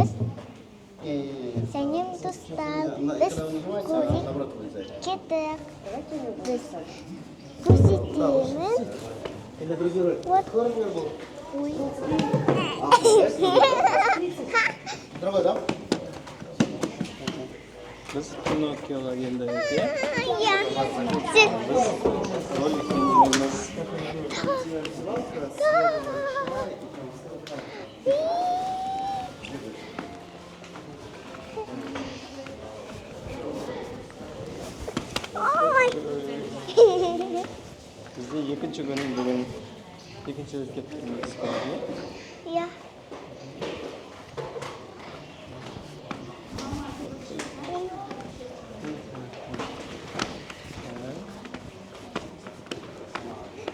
Biz senin dostlar, biz kulik kettik. Biz kuşitimin вот ой. Другой, да? Biz Pinokyo'ga keldik. Ya. Rolik o'ynaymiz. Bizning ikkinchi kunim bugun. Ikkinchi rет ketdik. Ya.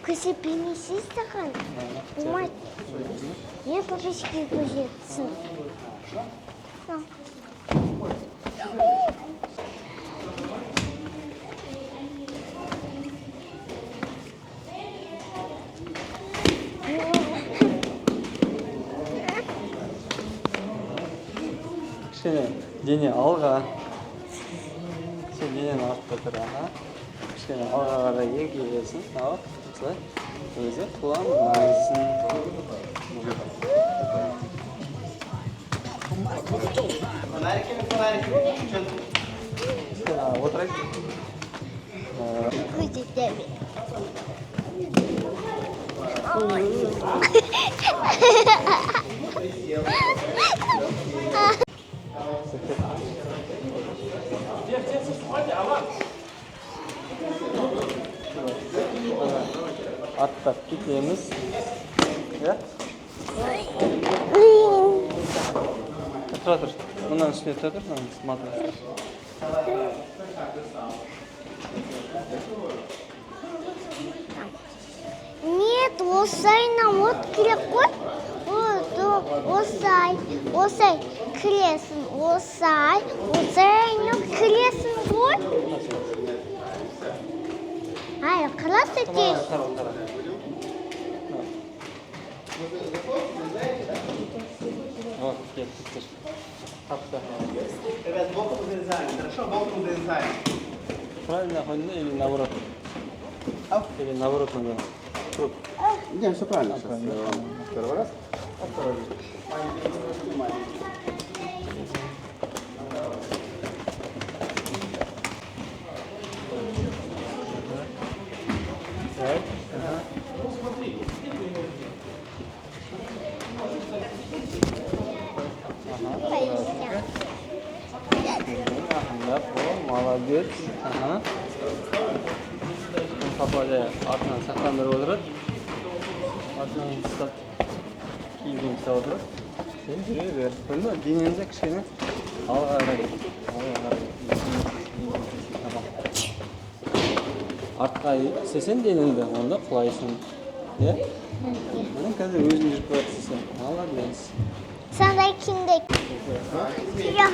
Кушай, принеси стакан. Мать, я по печке кушается. Кішкене дене алға. Кішкене денені артқа тұр. Кішкене алға қарай егілесің. Ал, осылай. Өзі құламайсың. Кішкене отырайық. Будет тебе. Аттап кетеміз. Тұра тұр. Мұнан үстіне тұра тұр. Матрас. Нет, осайна вот керек қой. Осай кіресің, осайна кіресің ғой. Ай, қырас етейін. Вот, кеттік. Тапты. Ребят, боком вырезаем. Хорошо, боком вырезаем. Правильно ходили или наоборот? Или наоборот надо? Круг. Не, все правильно. Сейчас первый раз. А второй раз. Так. Молодец. Ага. Папаja артынан сақтандырып отырады. Артынан ұстап киімін ұстап отырады. Сен жүре бер. Көрдің бе? Денеңді кішкене алға қарай. Артқа істесең денеңді, онда құлайсың. Иә? Мына қазір өзің жүріп жатырсың сен. Молодец. Сондай кімдей? Я.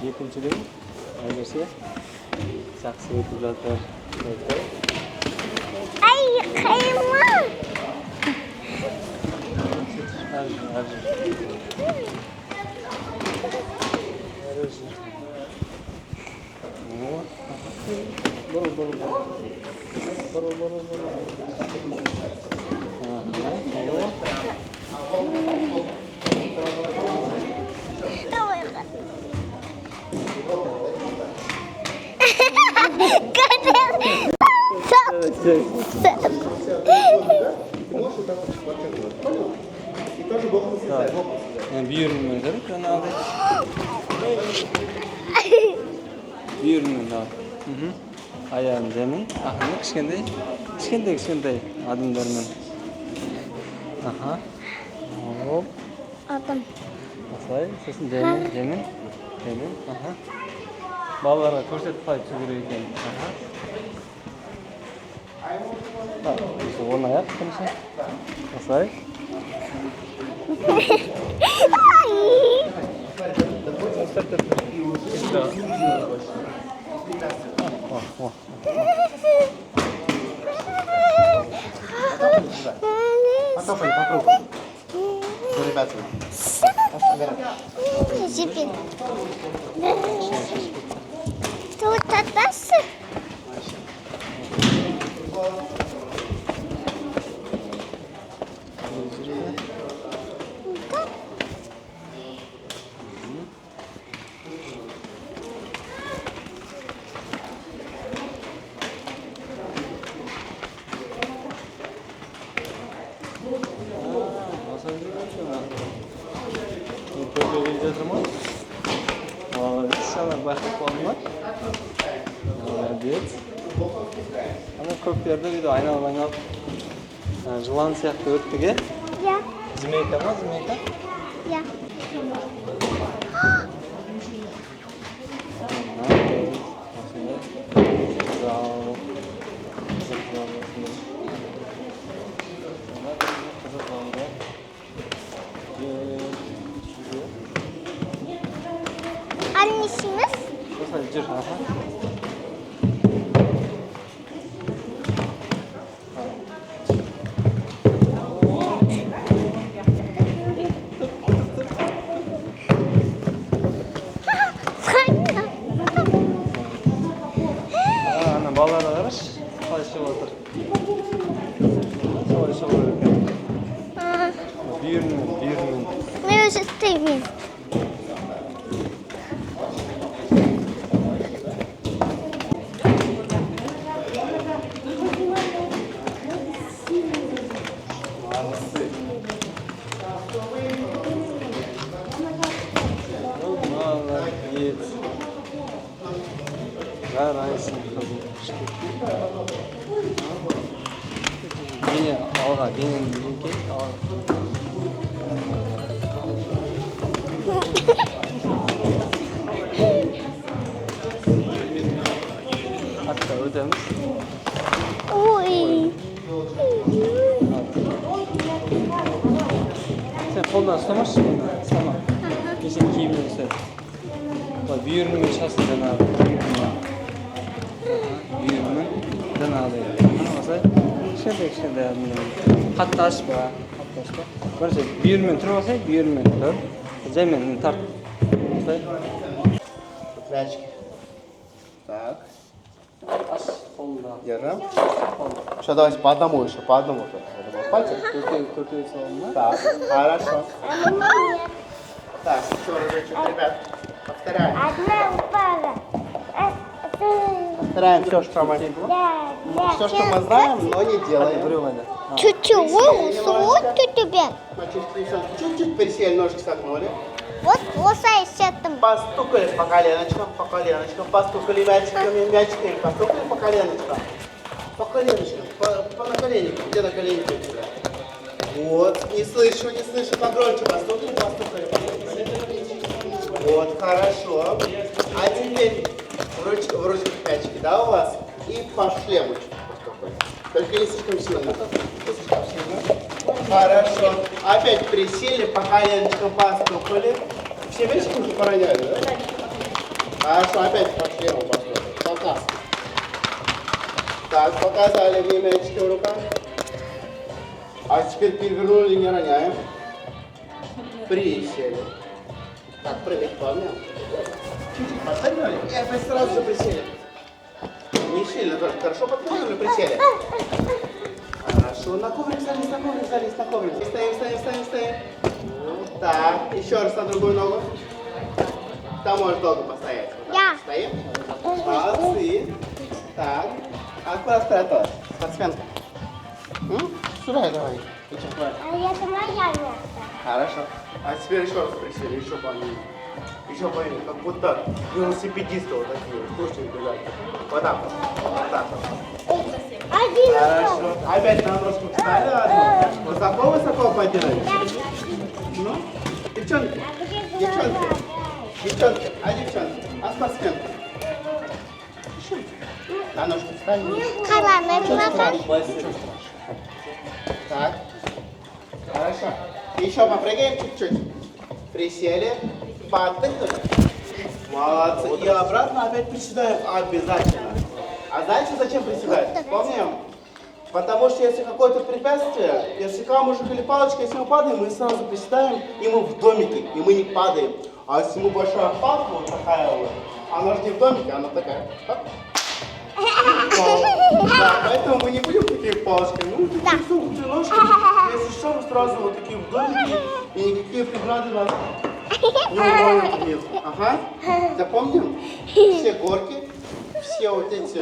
Екіншіден әйгерсе жақсы өтіп жатыр. Ай, қайма! Бүйіріңмен жүріп, жаңағыдай. Бүйіріңмен ал. Аяғын жемін. Ақырын кішкентай адымдармен. Аха. Оп. Адам. Осылай, сосын жемін. Аха. Балаларға көрсетіп қалай түсу керек екен. Аха. Оны аяқ тұрса. Осылай. Потопали по кругу. За ребятами. Теперь. Тут татасы. Молодец. Ана көптерді дейді айналып жылан сияқты өттіге. Я. Змейка ма, змейка? Я. Annesiniz? Осылай жүр, аха. Ана балаларға қарашы, қалай ішіп отыр. Солай ішіп отыр екен. Бүйірмен. Ben özür dilerim. Молодец. Жарайсың, қызым. Дене алға, денені денекей алға. Hatta ödemiz. Oy. Sen koldan tutamazsın mı? Tamam. Geçen kiyimini sen. Bak büyürünün şahsından abi. Büyürünün alıyor. Anlamasa şöyle yardım. Hatta açma. Barış büyürünün turması büyürünün tur. Zeminini tart. Клячки. Так. Аш қолда. Держим. Еще давайте по одному еще, по одному. Пальцы. Төртеу салонна. Так, хорошо. Так, еще разочек, ребят. Повторяем. Одна упала. Повторяем все, что мы, все, что мы знаем, но не делаем. Вырывали. Чуть-чуть. Вот у тебя. Значит, еще чуть-чуть присели, ножки согнули. Вот лосай сетом. Постукали по коленочкам, постукали мячиками, постукали по коленочкам. По коленочкам, по наколенникам. Где наколенники у тебя? Вот, не слышу, погромче постукали. Вот, хорошо. А теперь в ручках мячики, да, у вас? И по шлему постукали. Только не слишком сильно. Хорошо. Опять присели, по коленочкам постукали. Все мячики уже пороняли, да? Хорошо, опять по шлему постукали. Показ. Так, показали мне мячики в руках. А теперь перевернули, не роняем. Присели. Так, прыгать плавно. Чуть-чуть подтягивали и опять сразу же присели. Не сильно только. Хорошо подтягивали, присели. Хорошо, на коврик залез, на коврик. Стоим. Так, еще раз на другую ногу. Там можешь долго постоять. Вот так. Я. Стоим. Молодцы. Так. А куда спряталась? Спортсменка. Сюда давай. А это моя место. Хорошо. А теперь еще раз присели, еще пониже. Еще пониже, как будто велосипедисты вот такие. Слушайте, бежать. Вот так вот. Один. Хорошо. Опять на ножку встали одну. Высоко подняли. Ну, девчонки. А спортсменка? На ножку встали. Kalanları bakın. Так. Хорошо. Еще попрыгаем чуть-чуть. Присели. Подтыкнули. Молодцы. И обратно опять приседаем обязательно. А знаете, зачем приседать? Помним? Потому что если какое-то препятствие, если камушек или палочка, если мы падаем, мы сразу приседаем, и мы в домике, и мы не падаем. А если мы большая палка, вот такая вот, она же не в домике, она такая. Да, поэтому мы не будем такими палочками, мы такие сухие ножки. Если что, мы сразу вот такие в домике, и никакие преграды нас не угонят вниз. Ага, запомним? Все горки, все вот эти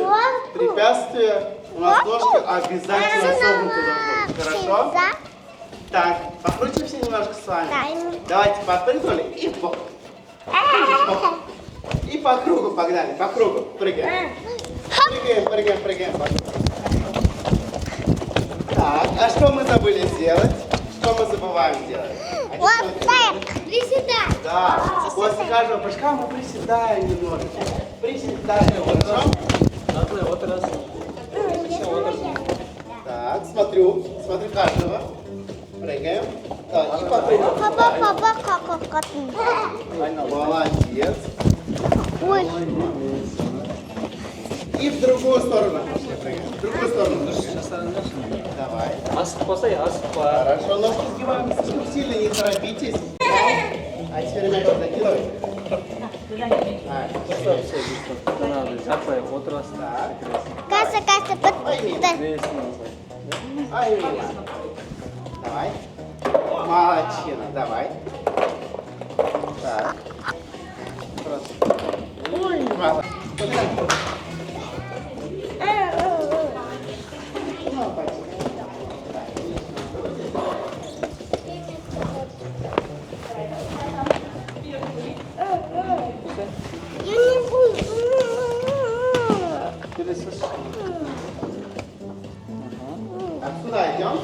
препятствия, у нас ножки обязательно согнуты должны быть. Хорошо? Так, покрутимся немножко с вами. Давайте подпрыгнули и в бок. И по кругу погнали, по кругу. Прыгаем. Прыгаем. Так, а что мы забыли сделать? Что мы забываем делать? Вот так. Приседай. Да, после каждого прыжка мы приседаем немножечко. Приседаем, хорошо? Одна, вот раз. Так, смотрю каждого. Прыгаем. Так, и попрыгаем. Молодец. Ой. И в другую сторону пошли прыгаем. В другую сторону. Давай. Асып басай, асып ба. Хорошо, ножки сгибаем слишком сильно, не торопитесь. А теперь мяч закидывай. Стоп, все, надо жаппай, отырас. Так. Каса, Пойми. Несін Ай, мимо. Давай. Молодчина, давай. Так. Просто. Ой, мало. Я не буду. Келесіз. Так, сюда идем.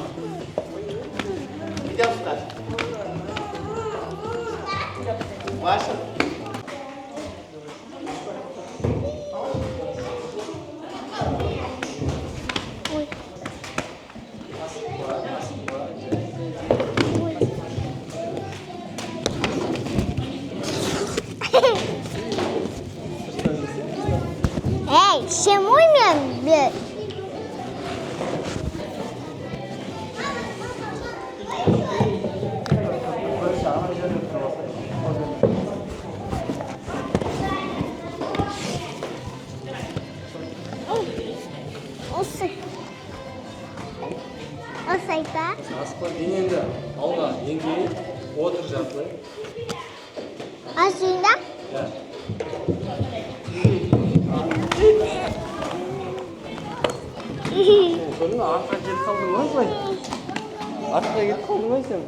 Идем сюда. Ваша. Эй, чему меня бьет? Осайта. Асып денеңді алға еңгей, отыр жартылай. Асында? Көрдің артқа жетіп қалдың ғой былай. Артқа кетіп қалдың ғой сен.